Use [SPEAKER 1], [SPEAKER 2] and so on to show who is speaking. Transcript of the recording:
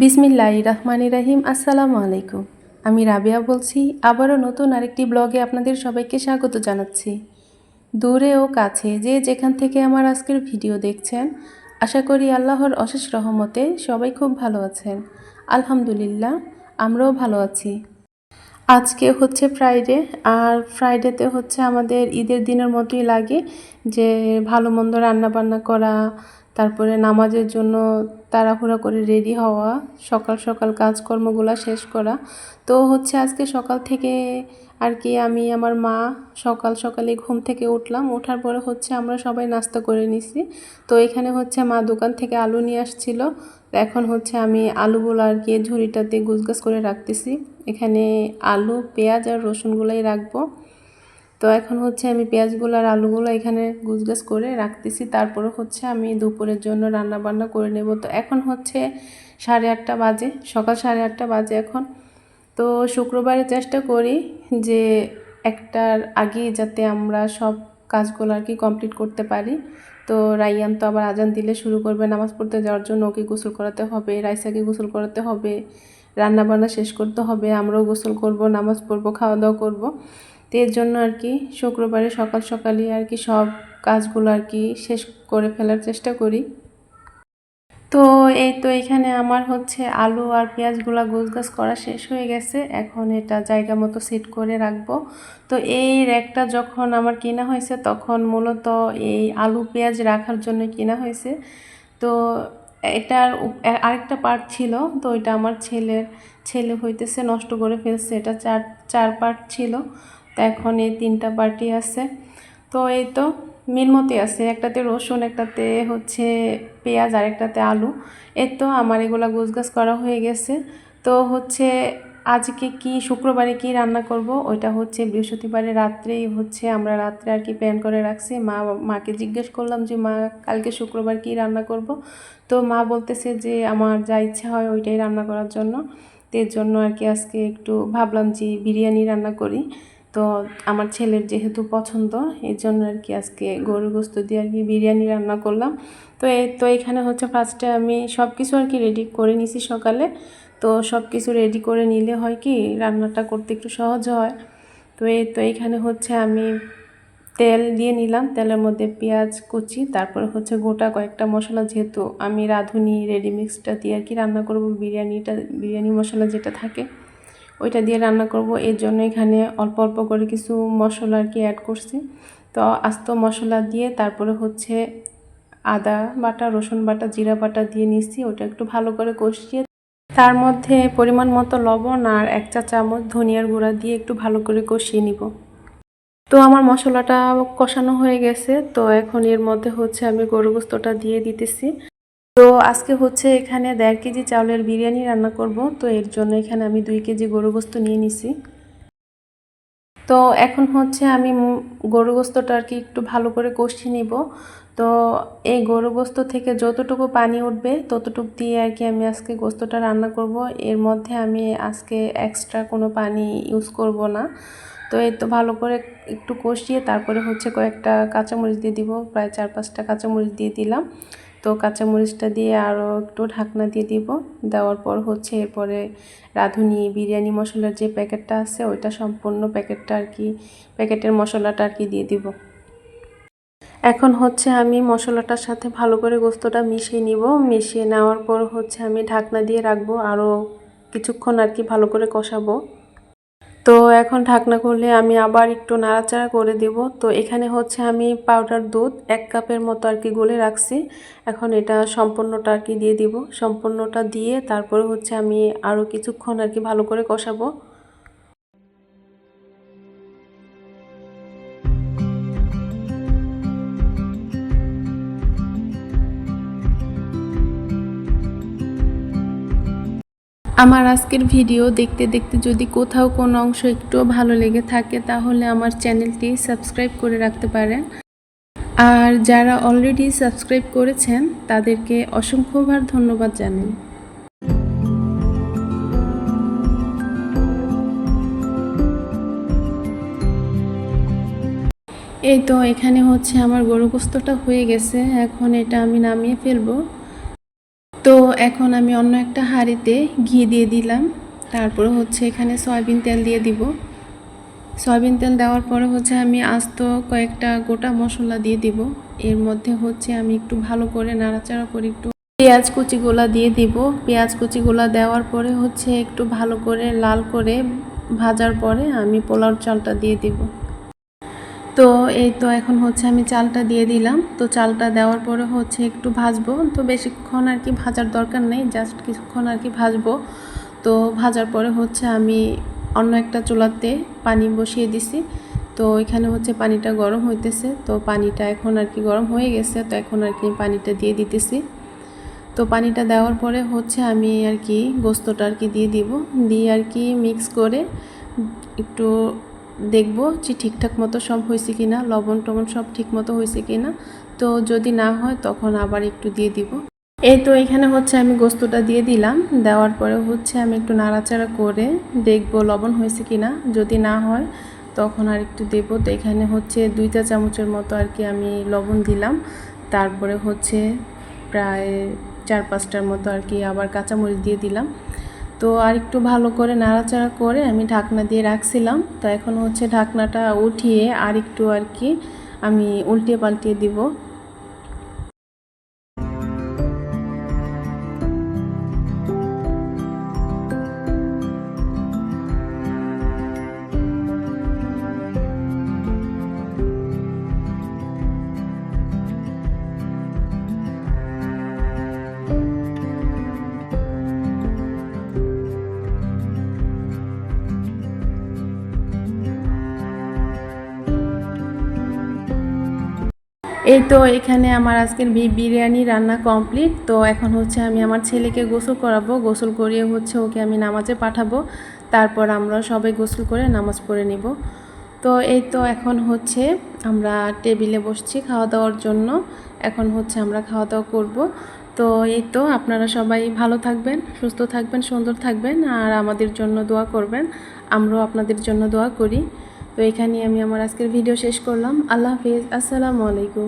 [SPEAKER 1] বিসমিল্লাহির রহমানির রহিম। আসসালামু আলাইকুম। আমি রাবিয়া বলছি। আবারও নতুন আরেকটি ব্লগে আপনাদের সবাইকে স্বাগত জানাচ্ছি। দূরে ও কাছে যে যেখান থেকে আমার আজকের ভিডিও দেখছেন, আশা করি আল্লাহর অশেষ রহমতে সবাই খুব ভালো আছেন। আলহামদুলিল্লাহ, আমরাও ভালো আছি। আজকে হচ্ছে ফ্রাইডে, আর ফ্রাইডেতে হচ্ছে আমাদের ঈদের দিনের মতোই লাগে যে ভালো মন্দ রান্নাবান্না করা, তারপরে নামাজের জন্য তাড়াহুড়া করে রেডি হওয়া, সকাল সকাল কাজকর্মগুলো শেষ করা। তো হচ্ছে আজকে সকাল থেকে আর কি আমি আমার মা সকাল সকালে ঘুম থেকে উঠলাম, ওঠার পরে হচ্ছে আমরা সবাই নাস্তা করে নিছি। তো এখানে হচ্ছে মা দোকান থেকে আলু নিয়ে আসছিল। এখন হচ্ছে আমি আলুগুলো আর কি ঝুড়িটাতে গুছগাছ করে রাখতেছি। এখানে আলু, পেঁয়াজ আর রসুনগুলাই রাখবো। তো এখন হচ্ছে আমি পেঁয়াজগুলো আর আলুগুলো এখানে গুছগাছ করে রাখতেছি। তারপরে হচ্ছে আমি দুপুরের জন্য রান্না বান্না করে নেব। তো এখন হচ্ছে 8:30 বাজে, সকাল 8:30 বাজে এখন। তো শুক্রবারে চেষ্টা করি যে 1টার আগে যাতে আমরা সব কাজগুলো আর কি কমপ্লিট করতে পারি। তো রাইয়ান তো আবার আজান দিলে শুরু করবে নামাজ পড়তে যাওয়ার জন্য, ওকে গোসল করাতে হবে, রাইসাকে গোসল করাতে হবে, রান্নাবান্না শেষ করতে হবে, আমরাও গোসল করব, নামাজ পড়বো, খাওয়া দাওয়া করবো। তো এর জন্য আর কি শুক্রবারে সকাল সকালই আর কি সব কাজগুলো আর কি শেষ করে ফেলার চেষ্টা করি। তো এই তো এখানে আমার হচ্ছে আলু আর পেঁয়াজগুলো গোছগাছ করা শেষ হয়ে গেছে। এখন এটা জায়গা মতো সেট করে রাখবো। তো এই র্যাকটা যখন আমার কেনা হয়েছে তখন মূলত এই আলু পেঁয়াজ রাখার জন্য কেনা হয়েছে। তো এটার আরেকটা পার্ট ছিল, তো এটা আমার ছেলে হইতেছে নষ্ট করে ফেলছে। এটা চার পার্ট ছিল, তো এখন এই 3টা পার্টই আছে। তো এই তো মিল মতে আছে, একটাতে রসুন, একটাতে হচ্ছে পেঁয়াজ আর একটাতে আলু। এই তো আমার এগুলা গোছগাছ করা হয়ে গেছে। তো হচ্ছে আজকে কি শুক্রবারে কি রান্না করব, ওইটা হচ্ছে বৃহস্পতিবারে রাত্রেই হচ্ছে আমরা রাত্রে আর কি প্ল্যান করে রাখছি। মাকে জিজ্ঞেস করলাম যে মা কালকে শুক্রবার কি রান্না করব। তো মা বলতেছে যে আমার যা ইচ্ছা হয় ওইটাই রান্না করার জন্য। তো এর জন্য আর কি আজকে একটু ভাবলাম যে বিরিয়ানি রান্না করি। তো আমার ছেলের যেহেতু পছন্দ, এর জন্য আর কি আজকে গরুর গোশত দিয়ে আর কি বিরিয়ানি রান্না করলাম। তো এখানে হচ্ছে ফার্স্টে আমি সব কিছু আর কি রেডি করে নিছি সকালে। তো সব কিছু রেডি করে নিলে হয় কি রান্নাটা করতে একটু সহজ হয়। তো এইখানে হচ্ছে আমি তেল দিয়ে নিলাম, তেলের মধ্যে পেঁয়াজ কুচি, তারপরে হচ্ছে গোটা কয়েকটা মশলা, যেহেতু আমি রাঁধুনি রেডিমিক্সটা দিয়ে আর কি রান্না করব, বিরিয়ানি মশলা যেটা থাকে ওইটা দিয়ে রান্না করব। এর জন্য এখানে অল্প অল্প করে কিছু মশলা আর কি অ্যাড করছি। তো আস্ত মশলা দিয়ে তারপরে হচ্ছে আদা বাটা, রসুন বাটা, জিরা বাটা দিয়ে নিচ্ছি। ওটা একটু ভালো করে কষিয়ে তার মধ্যে পরিমাণ মতো লবণ আর 1 চা চামচ ধনিয়ার গুঁড়া দিয়ে একটু ভালো করে কষিয়ে নিব। তো আমার মশলাটা কষানো হয়ে গেছে। তো এখন এর মধ্যে হচ্ছে আমি গরুর গোশতটা দিয়ে দিতেছি। তো আজকে হচ্ছে এখানে 1.5 কেজি চাউলের বিরিয়ানি রান্না করব। তো এর জন্য এখানে আমি 2 কেজি গরুর গোশত নিয়ে নিছি। তো এখন হচ্ছে আমি গরুর গোশতটা আর কি একটু ভালো করে কষিয়ে নিব। তো এই গরুর গোশত থেকে যতটুকু পানি উঠবে ততটুকু দিয়ে আর কি আমি আজকে গোশতটা রান্না করব। এর মধ্যে আমি আজকে এক্সট্রা কোনো পানি ইউজ করব না। তো এই তো ভালো করে একটু কষিয়ে তারপরে হচ্ছে কয়েকটা কাঁচামরিচ দিয়ে দিব, প্রায় 4-5টা কাঁচামরিচ দিয়ে দিলাম। তো কাঁচামরিচটা দিয়ে আরও একটু ঢাকনা দিয়ে দিব। দেওয়ার পর হচ্ছে এরপরে রাঁধুনি বিরিয়ানি মশলার যে প্যাকেটটা আছে ওইটা সম্পূর্ণ প্যাকেটটা আর কি, প্যাকেটের মশলাটা আর কি দিয়ে দিব। এখন হচ্ছে আমি মশলাটার সাথে ভালো করে গোশতটা মিশিয়ে নিব। মিশিয়ে নেওয়ার পর হচ্ছে আমি ঢাকনা দিয়ে রাখবো, আরও কিছুক্ষণ আর কি ভালো করে কষাবো। তো এখন ঢাকনা খুলে আমি আবার একটু নাড়াচাড়া করে দেব। তো এখানে হচ্ছে আমি পাউডার দুধ 1 কাপের মতো আর কি গলে রাখছি। এখন এটা সম্পূর্ণটা আর কি দিয়ে দিব। সম্পূর্ণটা দিয়ে তারপরে হচ্ছে আমি আরও কিছুক্ষণ আর কি ভালো করে কষাবো। আমার আজকের ভিডিও দেখতে দেখতে যদি কোথাও কোনো অংশ একটু ভালো লেগে থাকে তাহলে আমার চ্যানেলটি সাবস্ক্রাইব করে রাখতে পারেন। আর যারা অলরেডি সাবস্ক্রাইব করেছেন তাদেরকে অসংখ্যবার ধন্যবাদ জানাই। এই তো এখানে হচ্ছে আমার গরুর গোশতটা হয়ে গেছে, এখন এটা আমি নামিয়ে ফেলবো। তো এখন আমি অন্য একটা হাঁড়িতে ঘি দিয়ে দিলাম, তারপরে হচ্ছে এখানে সয়াবিন তেল দিয়ে দিব। সয়াবিন তেল দেওয়ার পরে হচ্ছে আমি আস্ত কয়েকটা গোটা মশলা দিয়ে দিব। এর মধ্যে হচ্ছে আমি একটু ভালো করে নাড়াচাড়া করে একটু পেঁয়াজ কুচিগুলা দিয়ে দিব। পেঁয়াজ কুচিগুলা দেওয়ার পরে হচ্ছে একটু ভালো করে লাল করে ভাজার পরে আমি পোলাও চালটা দিয়ে দিব। তো এই তো এখন হচ্ছে আমি চালটা দিয়ে দিলাম। তো চালটা দেওয়ার পরে হচ্ছে একটু ভাজবো। তো বেশিক্ষণ আর কি ভাজার দরকার নেই, জাস্ট কিছুক্ষণ আর কি ভাজবো। তো ভাজার পরে হচ্ছে আমি অন্য একটা চুলাতে পানি বসিয়ে দিছি। তো এখানে হচ্ছে পানিটা গরম হইতেছে। তো পানিটা এখন আর কি গরম হয়ে গেছে। তো এখন আর কি পানিটা দিয়ে দিতেছি। তো পানিটা দেওয়ার পরে হচ্ছে আমি আর কি গোস্তটা আর কি দিয়ে দিব। দিয়ে আর কি মিক্স করে একটু দেখব যে ঠিকঠাক মতো সব হয়েছে কিনা, লবণ টবণ সব ঠিক মতো হয়েছে কিনা। তো যদি না হয় তখন আবার একটু দিয়ে দিব। এই তো এখানে হচ্ছে আমি গোস্তটা দিয়ে দিলাম। দেওয়ার পরে হচ্ছে আমি একটু নাড়াচাড়া করে দেখব লবণ হয়েছে কিনা। যদি না হয় তখন আর একটু দেবো। তো এখানে হচ্ছে 2 চা চামচের মতো আর কি আমি লবণ দিলাম। তারপরে হচ্ছে প্রায় 4-5টার মতো আর কি আবার কাঁচামরিচ দিয়ে দিলাম। তো আর একটু ভালো করে নাড়াচাড়া করে আমি ঢাকনা দিয়ে রাখছিলাম। তো এখন হচ্ছে ঢাকনাটা উঠিয়ে আর একটু আর কি আমি উল্টিয়ে পাল্টিয়ে দিব। এই তো এখানে আমার আজকের বিরিয়ানি রান্না কমপ্লিট। তো এখন হচ্ছে আমি আমার ছেলেকে গোসল করাবো। গোসল করিয়ে হচ্ছে ওকে আমি নামাজে পাঠাবো। তারপর আমরা সবাই গোসল করে নামাজ পড়ে নিব। তো এই তো এখন হচ্ছে আমরা টেবিলে বসছি খাওয়া দাওয়ার জন্য। এখন হচ্ছে আমরা খাওয়া দাওয়া করব। তো এই তো আপনারা সবাই ভালো থাকবেন, সুস্থ থাকবেন, সুন্দর থাকবেন, আর আমাদের জন্য দোয়া করবেন। আমরাও আপনাদের জন্য দোয়া করি। তো এখানেই আমি আমার আজকের ভিডিও শেষ করলাম। আল্লাহ হাফিজ, আসসালামু আলাইকুম।